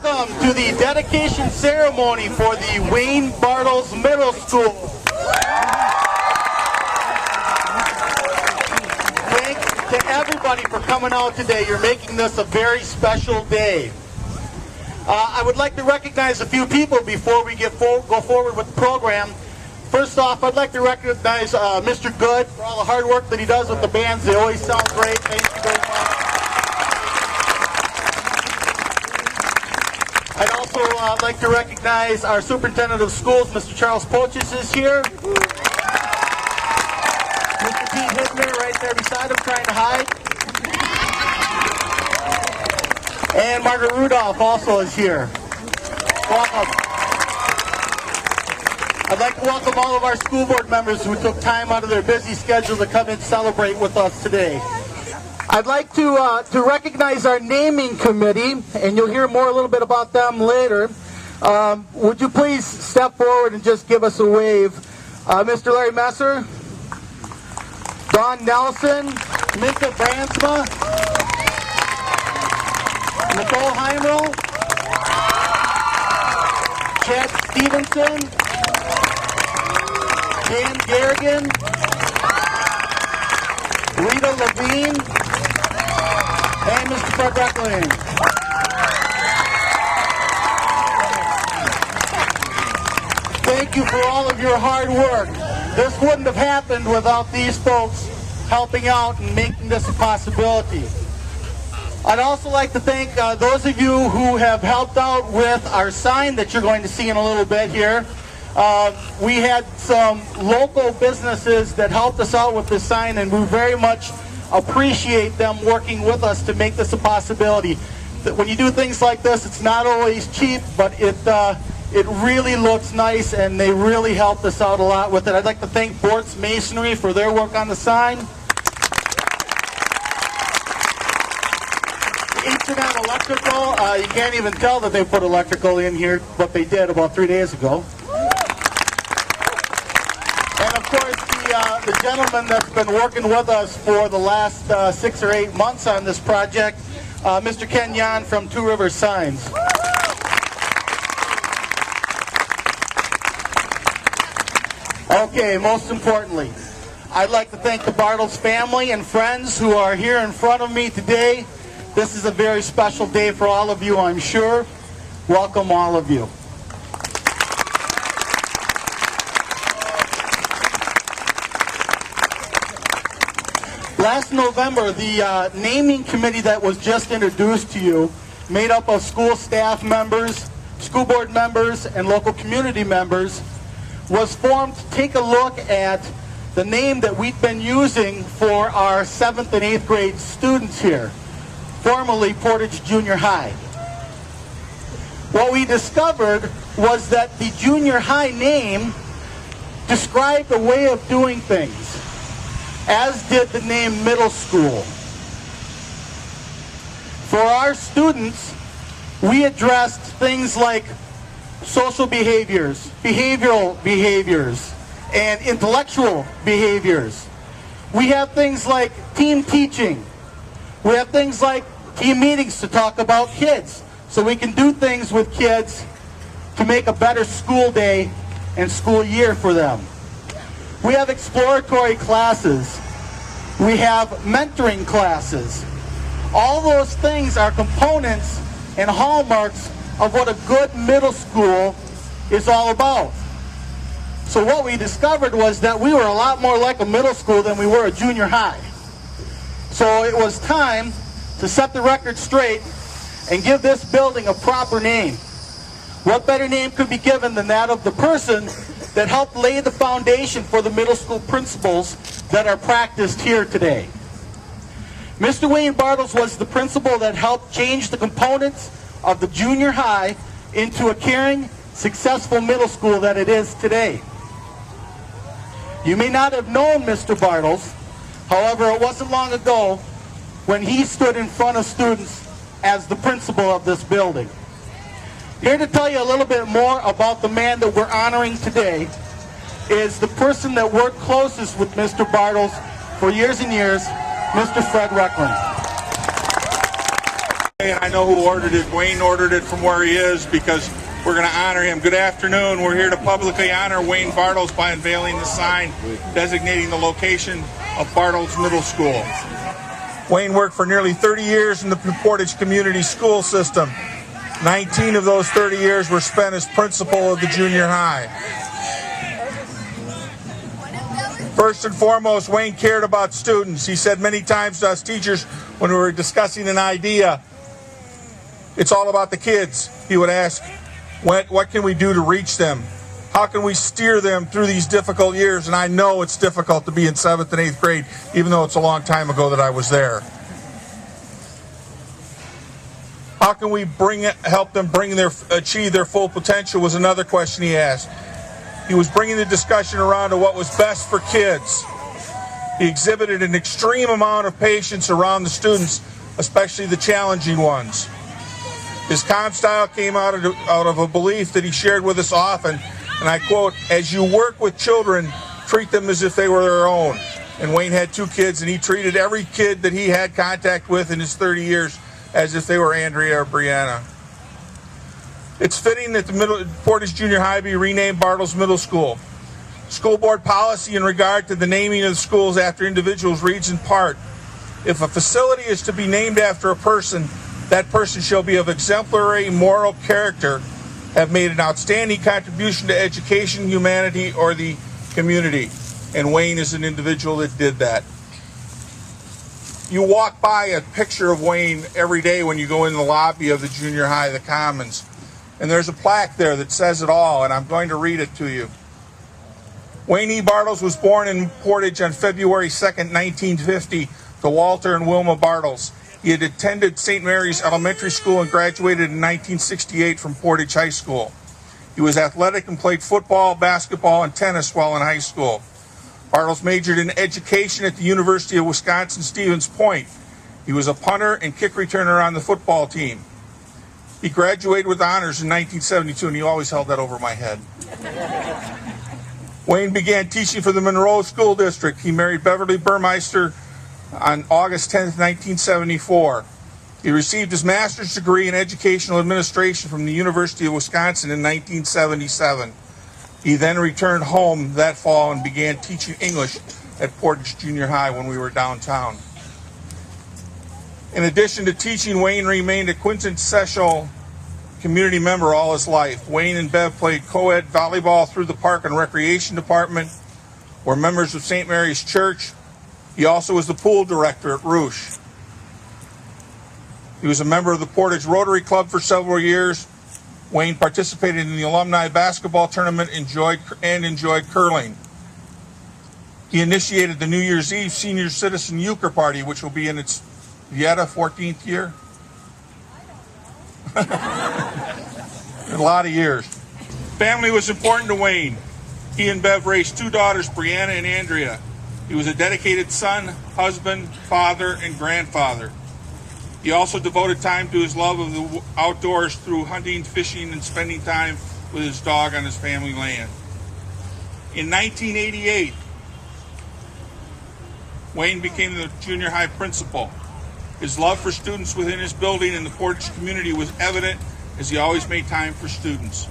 Welcome to the dedication ceremony for the Wayne Bartels Middle School. Thanks to everybody for coming out today. You're making this a very special day. I would like to recognize a few people before we go forward with the program. First off, I'd like to recognize Mr. Good for all the hard work that he does with the bands. They always sound great. Thank you very much. I'd also like to recognize our superintendent of schools, Mr. Charles Portage is here. Mr. Pete Hittner right there beside him trying to hide. And Margaret Rudolph also is here. Welcome. I'd like to welcome all of our school board members who took time out of their busy schedule to come and celebrate with us today. I'd like to recognize our naming committee, and you'll hear more a little bit about them later. Would you please step forward and just give us a wave? Mr. Larry Messer, Don Nelson, Minka Bransma, Nicole Heimel, Chad Stevenson, Dan Garrigan, Rita Levine, and Mr. Fred Reckling. Thank you for all of your hard work. This wouldn't have happened without these folks helping out and making this a possibility. I'd also like to thank those of you who have helped out with our sign that you're going to see in a little bit here. We had some local businesses that helped us out with this sign, and we very much appreciate them working with us to make this a possibility. When you do things like this, it's not always cheap, but it really looks nice, and they really helped us out a lot with it. I'd like to thank Bartles Masonry for their work on the sign. H&M Electrical, you can't even tell that they put electrical in here, but they did about 3 days ago. And of course, the gentleman that's been working with us for the last 6 or 8 months on this project, Mr. Ken Yan from Two Rivers Signs. Okay, most importantly, I'd like to thank the Bartles family and friends who are here in front of me today. This is a very special day for all of you, I'm sure. Welcome, all of you. Last November, the naming committee that was just introduced to you, made up of school staff members, school board members, and local community members, was formed to take a look at the name that we've been using for our 7th and 8th grade students here, formerly Portage Junior High. What we discovered was that the junior high name described a way of doing things, as did the name middle school. For our students, we addressed things like social behaviors, behavioral behaviors, and intellectual behaviors. We have things like team teaching. We have things like team meetings to talk about kids, so we can do things with kids to make a better school day and school year for them. We have exploratory classes. We have mentoring classes. All those things are components and hallmarks of what a good middle school is all about. So what we discovered was that we were a lot more like a middle school than we were a junior high. So it was time to set the record straight and give this building a proper name. What better name could be given than that of the person that helped lay the foundation for the middle school principles that are practiced here today. Mr. Wayne Bartles was the principal that helped change the components of the junior high into a caring, successful middle school that it is today. You may not have known Mr. Bartles, however, it wasn't long ago when he stood in front of students as the principal of this building. Here to tell you a little bit more about the man that we're honoring today is the person that worked closest with Mr. Bartles for years and years, Mr. Fred Reckling. And I know who ordered it. Wayne ordered it from where he is because we're going to honor him. Good afternoon. We're here to publicly honor Wayne Bartles by unveiling the sign designating the location of Bartels Middle School. Wayne worked for nearly 30 years in the Portage Community School System. 19 of those 30 years were spent as principal of the junior high. First and foremost, Wayne cared about students. He said many times to us teachers when we were discussing an idea, it's all about the kids. He would ask, what can we do to reach them? How can we steer them through these difficult years? And I know it's difficult to be in 7th and 8th grade, even though it's a long time ago that I was there. How can we help them achieve their full potential was another question he asked. He was bringing the discussion around to what was best for kids. He exhibited an extreme amount of patience around the students, especially the challenging ones. His calm style came out of a belief that he shared with us often, and I quote, "As you work with children, treat them as if they were their own." And Wayne had 2 kids, and he treated every kid that he had contact with in his 30 years as if they were Andrea or Brianna. It's fitting that the Portage Junior High be renamed Bartels Middle School. School board policy in regard to the naming of the schools after individuals reads in part, if a facility is to be named after a person, that person shall be of exemplary moral character, have made an outstanding contribution to education, humanity, or the community. And Wayne is an individual that did that. You walk by a picture of Wayne every day when you go in the lobby of the junior high, the Commons. And there's a plaque there that says it all, and I'm going to read it to you. Wayne E. Bartles was born in Portage on February 2nd, 1950, to Walter and Wilma Bartles. He had attended St. Mary's Elementary School and graduated in 1968 from Portage High School. He was athletic and played football, basketball, and tennis while in high school. Bartles majored in education at the University of Wisconsin-Stevens Point. He was a punter and kick returner on the football team. He graduated with honors in 1972, and he always held that over my head. Wayne began teaching for the Monroe School District. He married Beverly Burmeister on August 10, 1974. He received his master's degree in educational administration from the University of Wisconsin in 1977. He then returned home that fall and began teaching English at Portage Junior High when we were downtown. In addition to teaching, Wayne remained a quintessential community member all his life. Wayne and Bev played co-ed volleyball through the Park and Recreation Department, were members of St. Mary's Church. He also was the pool director at Rouge. He was a member of the Portage Rotary Club for several years. Wayne participated in the alumni basketball tournament and enjoyed curling. He initiated the New Year's Eve Senior Citizen Euchre Party, which will be in its 14th year. A lot of years. Family was important to Wayne. He and Bev raised 2 daughters, Brianna and Andrea. He was a dedicated son, husband, father, and grandfather. He also devoted time to his love of the outdoors through hunting, fishing, and spending time with his dog on his family land. In 1988, Wayne became the junior high principal. His love for students within his building and the Portage community was evident as he always made time for students.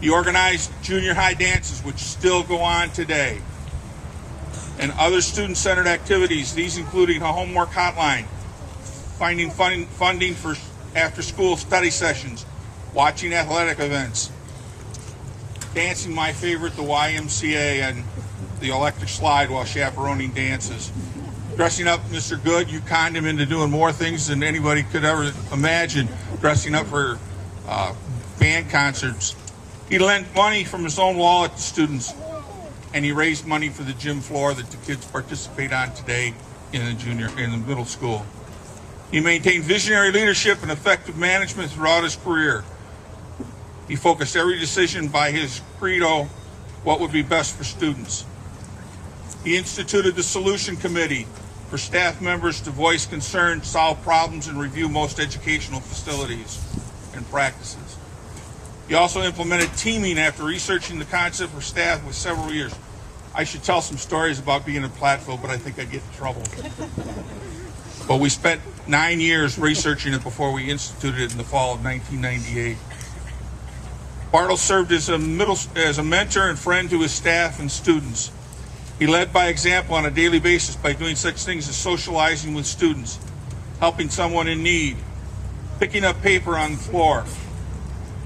He organized junior high dances, which still go on today, and other student-centered activities, these including a homework hotline, finding funding for after-school study sessions, watching athletic events, dancing, my favorite, the YMCA and the electric slide while chaperoning dances. Dressing up Mr. Good, you conned him into doing more things than anybody could ever imagine, dressing up for band concerts. He lent money from his own wallet to students, and he raised money for the gym floor that the kids participate on today in the middle school. He maintained visionary leadership and effective management throughout his career. He focused every decision by his credo, what would be best for students. He instituted the Solution Committee for staff members to voice concerns, solve problems, and review most educational facilities and practices. He also implemented teaming after researching the concept for staff with several years. I should tell some stories about being in Platteville, but I think I'd get in trouble. but we spent 9 years researching it before we instituted it in the fall of 1998. Bartles served as a mentor and friend to his staff and students. He led by example on a daily basis by doing such things as socializing with students, helping someone in need, picking up paper on the floor,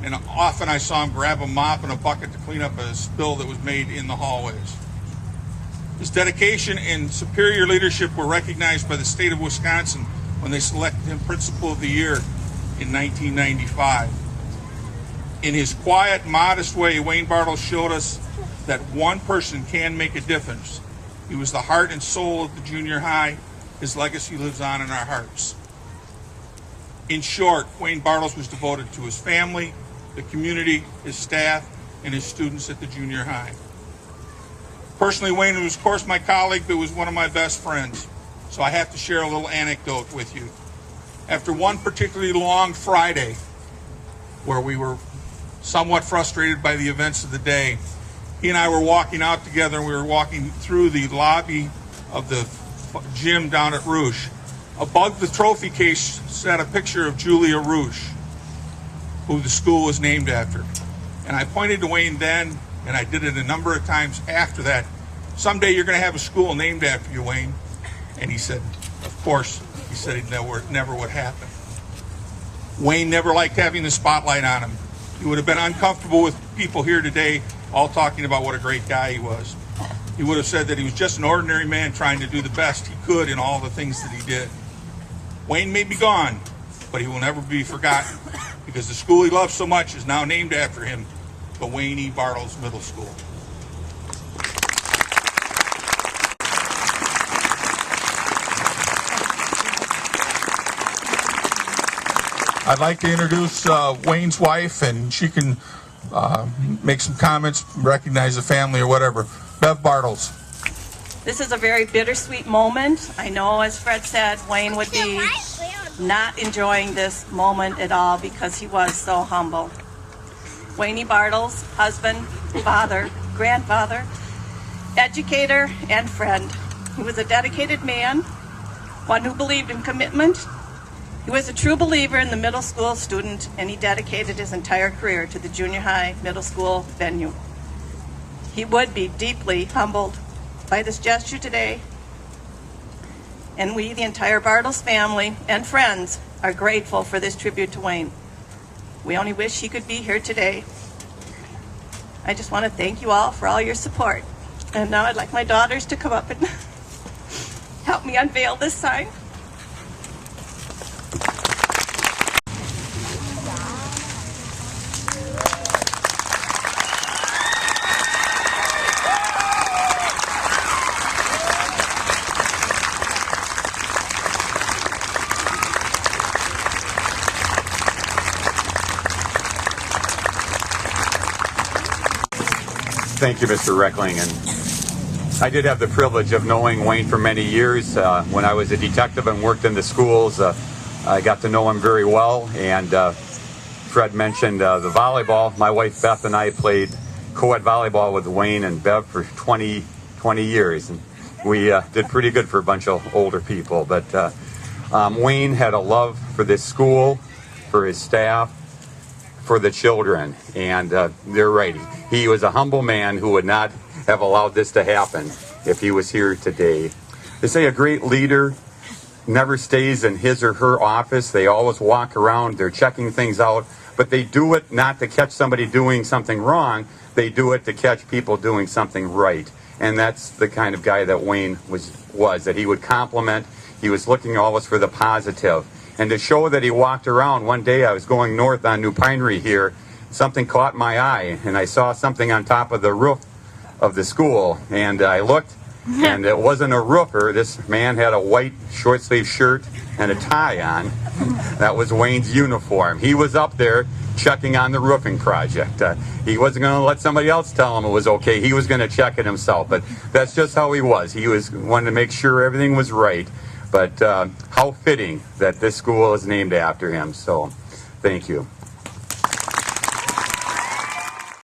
and often I saw him grab a mop and a bucket to clean up a spill that was made in the hallways. His dedication and superior leadership were recognized by the state of Wisconsin when they selected him Principal of the Year in 1995. In his quiet, modest way, Wayne Bartles showed us that one person can make a difference. He was the heart and soul of the junior high. His legacy lives on in our hearts. In short, Wayne Bartles was devoted to his family, the community, his staff, and his students at the junior high. Personally, Wayne was, of course, my colleague, but was one of my best friends. So I have to share a little anecdote with you. After one particularly long Friday, where we were somewhat frustrated by the events of the day, he and I were walking out together, and we were walking through the lobby of the gym down at Rouge. Above the trophy case sat a picture of Julia Rouge, who the school was named after. And I pointed to Wayne then, and I did it a number of times after that. Someday you're going to have a school named after you, Wayne. And he said, of course. He said it never would happen. Wayne never liked having the spotlight on him. He would have been uncomfortable with people here today all talking about what a great guy he was. He would have said that he was just an ordinary man trying to do the best he could in all the things that he did. Wayne may be gone, but he will never be forgotten because the school he loves so much is now named after him, the Wayne E. Bartels Middle School. I'd like to introduce Wayne's wife, and she can make some comments, recognize the family or whatever. Bev Bartles. This is a very bittersweet moment. I know, as Fred said, Wayne would be not enjoying this moment at all because he was so humble. Wayne E. Bartles, husband, father, grandfather, educator, and friend. He was a dedicated man, one who believed in commitment. He was a true believer in the middle school student, and he dedicated his entire career to the junior high middle school venue. He would be deeply humbled by this gesture today, and we, the entire Bartles family and friends, are grateful for this tribute to Wayne. We only wish he could be here today. I just want to thank you all for all your support. And now I'd like my daughters to come up and help me unveil this sign. Thank you, Mr. Reckling. And I did have the privilege of knowing Wayne for many years. When I was a detective and worked in the schools, I got to know him very well. And Fred mentioned the volleyball. My wife Beth and I played co-ed volleyball with Wayne and Bev for 20 years. And we did pretty good for a bunch of older people. But Wayne had a love for this school, for his staff, for the children, and they're right. He was a humble man who would not have allowed this to happen if he was here today. They say a great leader never stays in his or her office. They always walk around, they're checking things out, but they do it not to catch somebody doing something wrong, they do it to catch people doing something right. And that's the kind of guy that Wayne was that he would compliment. He was looking always for the positive. And to show that he walked around, one day I was going north on New Pinery here, something caught my eye, and I saw something on top of the roof of the school, and I looked, and it wasn't a roofer. This man had a white short-sleeve shirt and a tie on. That was Wayne's uniform. He was up there checking on the roofing project. He wasn't going to let somebody else tell him it was okay. He was going to check it himself, but that's just how he was. He wanted to make sure everything was right. But how fitting that this school is named after him. So, thank you.